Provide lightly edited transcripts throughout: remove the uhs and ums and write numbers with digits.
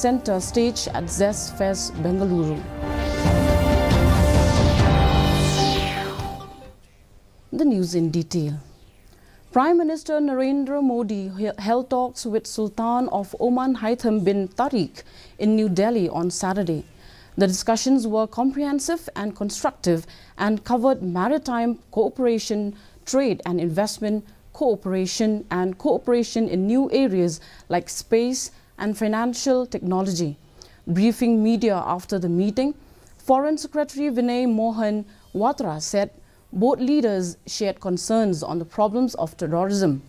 center stage at Zest Fest, Bengaluru. The news in detail. Prime Minister Narendra Modi held talks with Sultan of Oman Haitham bin Tariq in New Delhi on Saturday. The discussions were comprehensive and constructive and covered maritime cooperation, trade and investment, cooperation in new areas like space and financial technology. Briefing media after the meeting, Foreign Secretary Vinay Mohan Watra said both leaders shared concerns on the problems of terrorism.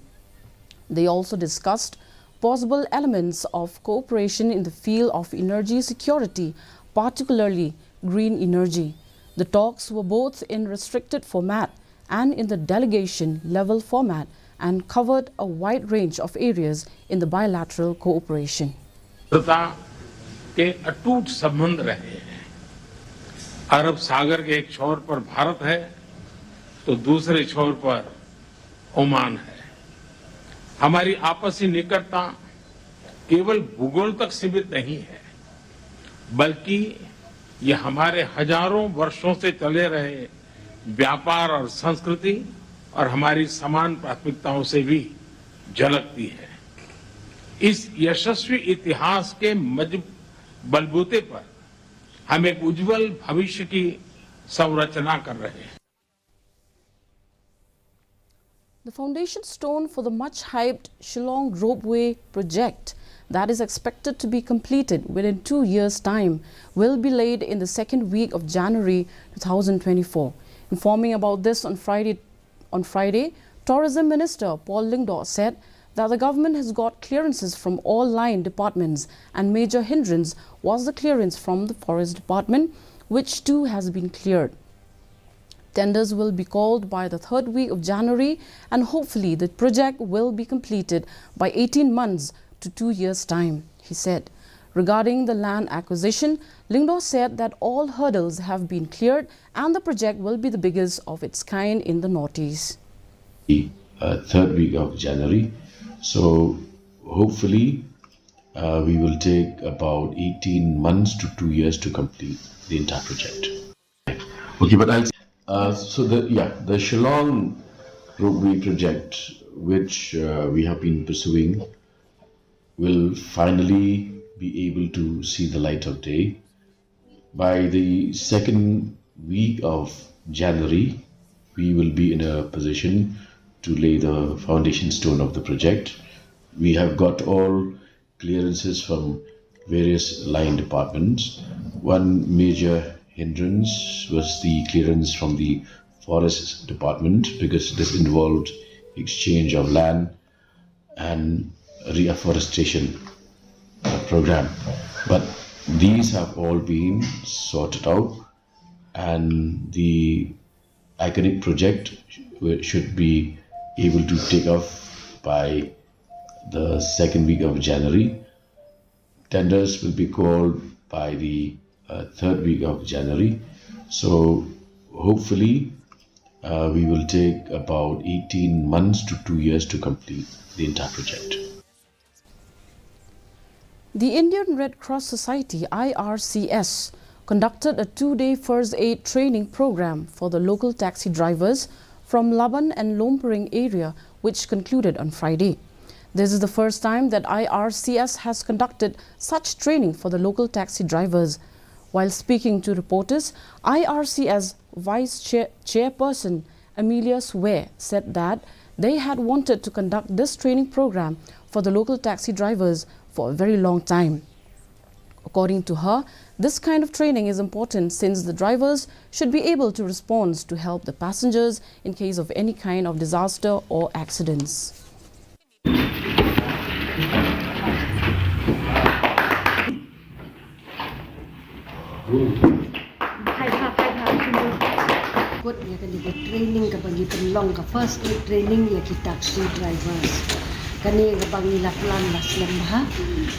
They also discussed possible elements of cooperation in the field of energy security, particularly green energy. The talks were both in restricted format and in the delegation level format and covered a wide range of areas in the bilateral cooperation. के अटूट संबंध रहे हैं। अरब सागर के एक छोर पर भारत है तो दूसरे छोर पर ओमान है। हमारी आपसी निकटता केवल भूगोल तक सीमित नहीं है, बल्कि ये हमारे हजारों वर्षों से चले रहे व्यापार और संस्कृति और हमारी समान प्राथमिकताओं से भी झलकती है। इस यशस्वी इतिहास के बलबूते पर हम एक उज्जवल भविष्य की संरचना कर रहे हैं। The foundation stone for the much-hyped Shalong Ropeway project that is expected to be completed within 2 years' time will be laid in the second week of January 2024. Informing about this on Friday, Tourism Minister Paul Lyngdoh said that the government has got clearances from all line departments and major hindrance was the clearance from the Forest Department, which too has been cleared. Tenders will be called by the third week of January and hopefully the project will be completed by 18 months to 2 years' time, he said. Regarding the land acquisition, Lyngdoh said that all hurdles have been cleared and the project will be the biggest of its kind in the Northeast. The third week of January. So hopefully we will take about 18 months to 2 years to complete the entire project. Okay, but the Shalong Ropeway project, which we have been pursuing, will finally be able to see the light of day. By the second week of January, we will be in a position to lay the foundation stone of the project. We have got all clearances from various line departments. One major hindrance was the clearance from the Forest Department because this involved exchange of land and reforestation program. But these have all been sorted out and the iconic project should be able to take off by the second week of January. Tenders will be called by the third week of January. So hopefully we will take about 18 months to 2 years to complete the entire project. The Indian Red Cross Society, IRCS, conducted a 2-day first aid training program for the local taxi drivers from Laban and Lompering area, which concluded on Friday. This is the first time that IRCS has conducted such training for the local taxi drivers. While speaking to reporters, IRCS Vice Chairperson Amelia Sware said that they had wanted to conduct this training program for the local taxi drivers for a very long time. According to her, this kind of training is important since the drivers should be able to respond to help the passengers in case of any kind of disaster or accidents. Training kapag ipanlong ka first aid training ya kita taxi drivers kani kapag nilaplan las lembah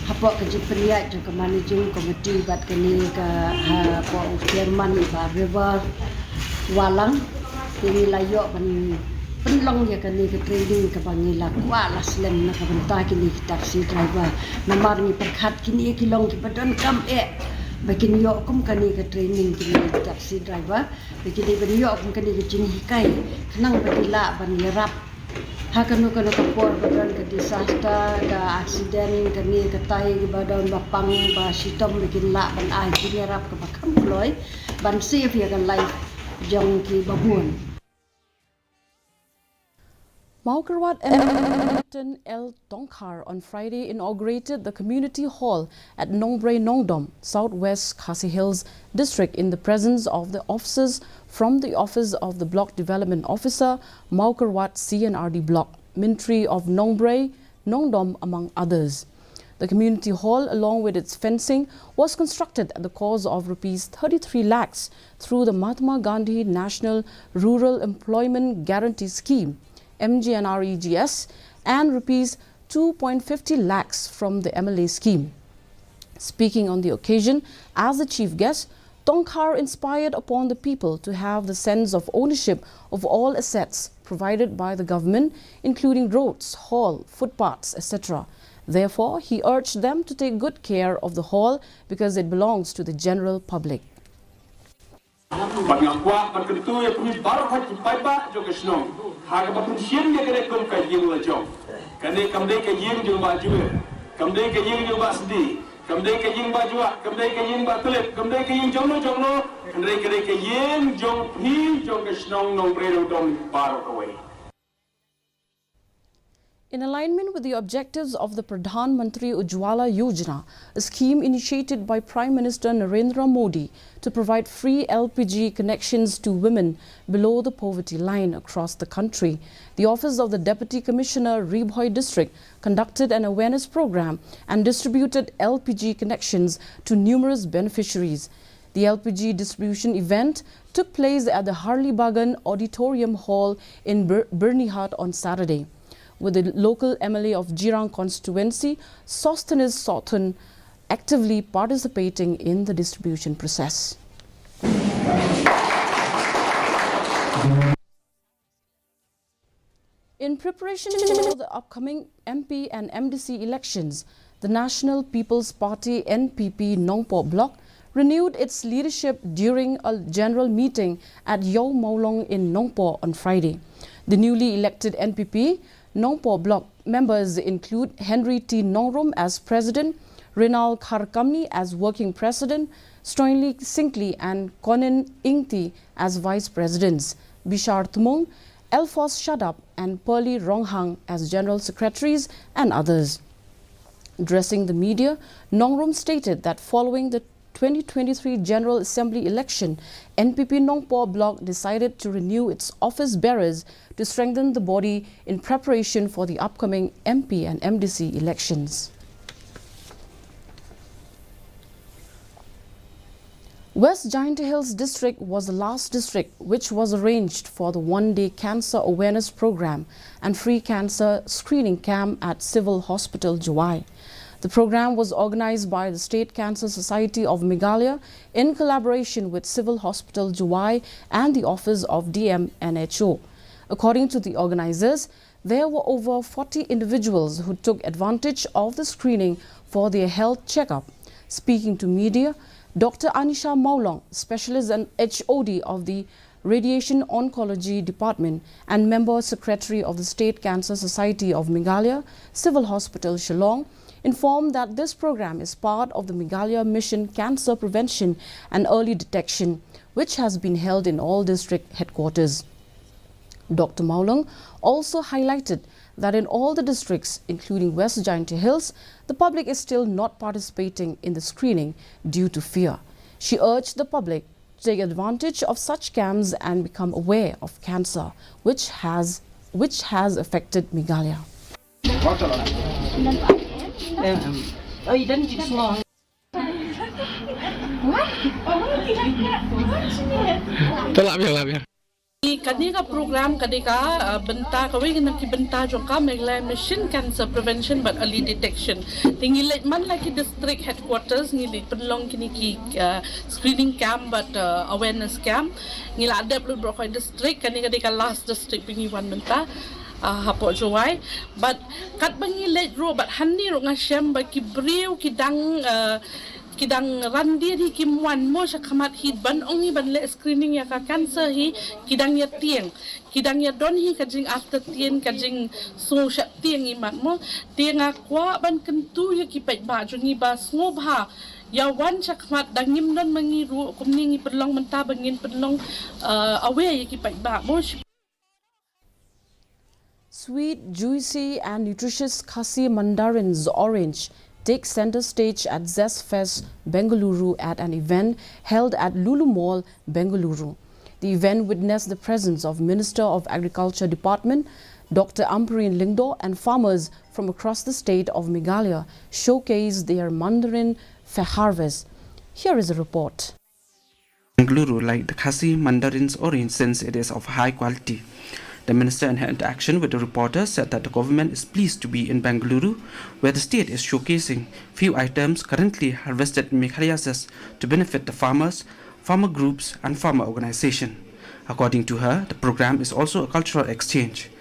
hapo ka jipriya ka managing committee bat kani ka po chairman ba river walang ini layo ban penlong ya kani ke training ke bangila kwa laslem na ka banta kini taxi driver namar ni perkhat kini kilong ki badan kam bakin yo kum kani ke training kini taxi driver bakin ni yo kum kani ke jing hikai kenang bagila ban yerap hakanu kana kapor badan ke disaster ke accident kani ke tai ke badan bapang ba sitom bakin la ban ai kini yerap ke bakam loy ban save ya kan life jong ki babun. Maukarwat and L. Tongkhar on Friday inaugurated the community hall at Nongbrae Nongdom, Southwest Khasi Hills district in the presence of the officers from the Office of the Block Development Officer, Maukarwat CNRD Block, Ministry of Nongbrae, Nongdom among others. The community hall, along with its fencing, was constructed at the cost of Rs 33 lakhs through the Mahatma Gandhi National Rural Employment Guarantee Scheme, MGNREGS, and Rs 2.50 lakhs from the MLA scheme. Speaking on the occasion as the chief guest, Tongkhar inspired upon the people to have the sense of ownership of all assets provided by the government, including roads, hall, footpaths, etc. Therefore, he urged them to take good care of the hall because it belongs to the general public. In alignment with the objectives of the Pradhan Mantri Ujjwala Yojana, a scheme initiated by Prime Minister Narendra Modi to provide free LPG connections to women below the poverty line across the country, the Office of the Deputy Commissioner, Ropeway District, conducted an awareness program and distributed LPG connections to numerous beneficiaries. The LPG distribution event took place at the Harley Bagan Auditorium Hall in Birnihat on Saturday, with the local MLA of Jirang constituency, Sostenes Sothun, actively participating in the distribution process. In preparation for the upcoming MP and MDC elections, the National People's Party NPP Nongpo bloc renewed its leadership during a general meeting at Yo Maulong in Nongpo on Friday. The newly elected NPP Nongpo bloc members include Henry T. Nongrum as president, Rinal Kharkamni as working president, Stoinli Sinkli and Konin Ingti as vice presidents, Bishar Tumung, Elfos Shadap and Pearly Ronghang as general secretaries and others. Addressing the media, Nongrum stated that following the 2023 General Assembly election, NPP Nongpo bloc decided to renew its office bearers to strengthen the body in preparation for the upcoming MP and MDC elections. West Giant Hills district was the last district which was arranged for the one-day cancer awareness program and free cancer screening camp at Civil Hospital Jawai. The program was organized by the State Cancer Society of Meghalaya in collaboration with Civil Hospital Jawai and the Office of DMNHO. According to the organizers, there were over 40 individuals who took advantage of the screening for their health checkup. Speaking to media, Dr. Anisha Maulong, specialist and HOD of the Radiation Oncology Department and member secretary of the State Cancer Society of Meghalaya, Civil Hospital Shalong, informed that this program is part of the Meghalaya Mission Cancer Prevention and Early Detection, which has been held in all district headquarters. Dr. Maulong also highlighted that in all the districts, including West Giant Hills, the public is still not participating in the screening due to fear. She urged the public to take advantage of such camps and become aware of cancer, which has affected Meghalaya. Oh, you didn't use long. What? Kaniga program kadika benta kawin na ki benta joka Meghalaya Mission Cancer Prevention but Early Detection. Tingilit man lagi district headquarters ngilit penlong kini ki screening camp but awareness camp ngila ada perlu berokoi district kani kadika last district pingi wan benta hapok juai but kat bangilit ro but hani ro ngasem bagi briu kidang randir hi kimwan mo sa kamat hid ban ongi ban le screening ya ka cancer hi kidang ya tieng kidang ya don hi kajing after tieng kajing so sha tieng imat mo tieng akwa ban kentu ya ki pai ba jungi ba ngo ba ya wan sa kamat dangim don mangiru kumningi perlong menta bangin perlong awe ya ki pai ba mo. Sweet, juicy and nutritious khasi mandarins orange take center stage at Zest Fest, Bengaluru at an event held at Lulu Mall, Bengaluru. The event witnessed the presence of Minister of Agriculture Department, Dr. Ampareen Lingdo, and farmers from across the state of Meghalaya showcase their mandarin harvest. Here is a report. Bengaluru like the khasi mandarins orange since it is of high quality. The minister in her interaction with the reporter said that the government is pleased to be in Bengaluru, where the state is showcasing few items currently harvested in Meghalaya Zest to benefit the farmers, farmer groups and farmer organization. According to her, the program is also a cultural exchange.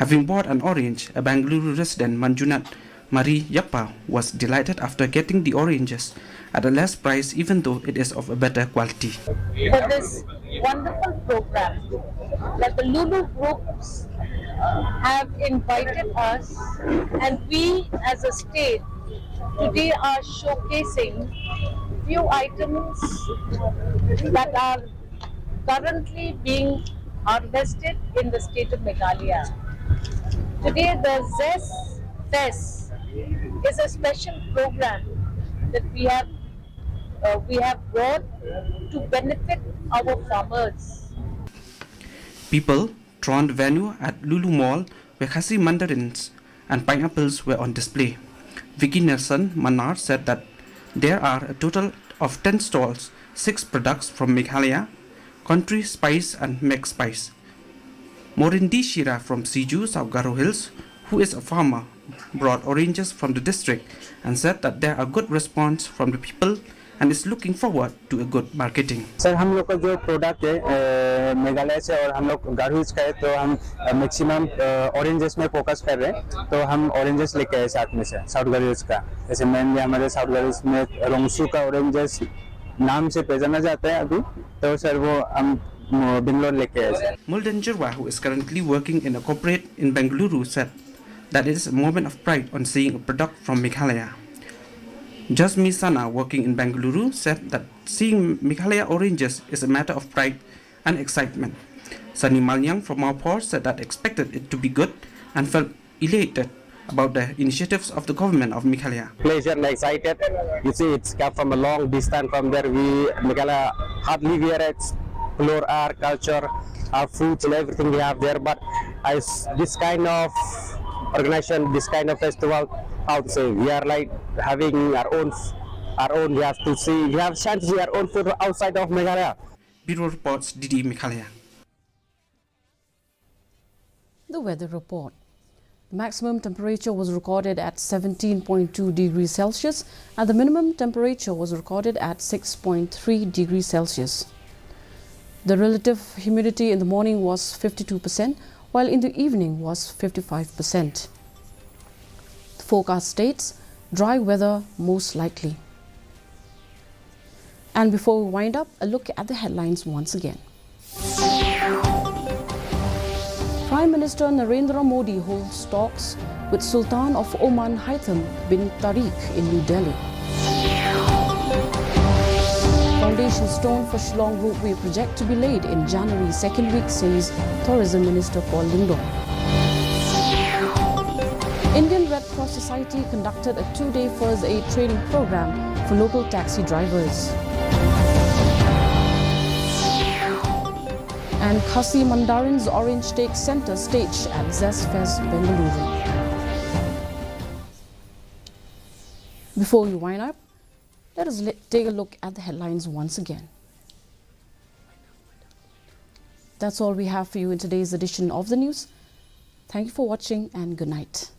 Having bought an orange, a Bengaluru resident Manjunat Marie Yappa was delighted after getting the oranges at a less price even though it is of a better quality. For this wonderful program that the Lulu groups have invited us, and we as a state today are showcasing few items that are currently being harvested in the state of Meghalaya. Today the Zest Fest is a special program that we have brought to benefit our farmers. People thronged the venue at Lulu Mall where khasi mandarins and pineapples were on display. Vicky Nelson Manar said that there are a total of 10 stalls, 6 products from Meghalaya, Country Spice and Meg Spice. Morindi Shira from Siju, South Garo Hills, who is a farmer, brought oranges from the district and said that there are good response from the people and is looking forward to a good marketing. Sir हम लोग का जो product है मेघालय से और हम लोग गारो hills का है तो हम मैक्सिमम ऑरेंजेस में फोकस कर रहे हैं तो हम ऑरेंजेस लेके आए साथ में से साउथ गारो हिल्स का जैसे मेनली हमारे साउथ गारो हिल्स में रोंगसू का ऑरेंजेस नाम से पहचाना जाता है अभी तो सर वो हम बेंगलोर लेके आए. Mulden Jirwa, who is currently working in a corporate in Bengaluru, said that it is a moment of pride on seeing a product from Meghalaya. Jasmi Sana, working in Bengaluru, said that seeing Meghalaya oranges is a matter of pride and excitement. Sunny Malyang from Maupor said that expected it to be good and felt elated about the initiatives of the government of Meghalaya. Pleasure and excited. You see, it's come from a long distance from there. We Meghalaya hardly we are explore our culture, our foods and everything we have there. But as this kind of organization, this kind of festival, how to say, we are like having our own. We have to see, we have chance to see our own food outside of Meghalaya. Bureau reports Didi Meghalaya. The weather report. The maximum temperature was recorded at 17.2 degrees Celsius and the minimum temperature was recorded at 6.3 degrees Celsius. The relative humidity in the morning was 52%, while in the evening was 55%. The forecast states dry weather most likely. And before we wind up, a look at the headlines once again. Prime Minister Narendra Modi holds talks with Sultan of Oman Haitham bin Tariq in New Delhi. Foundation stone for Shalong Ropeway project to be laid in January second week, says Tourism Minister Paul Lingdon. Indian Red Cross Society conducted a 2-day first aid training program for local taxi drivers. And Khasi Mandarin's orange takes center stage at Zest Fest, Bengaluru. Before we wind up, let us take a look at the headlines once again. That's all we have for you in today's edition of the news. Thank you for watching and good night.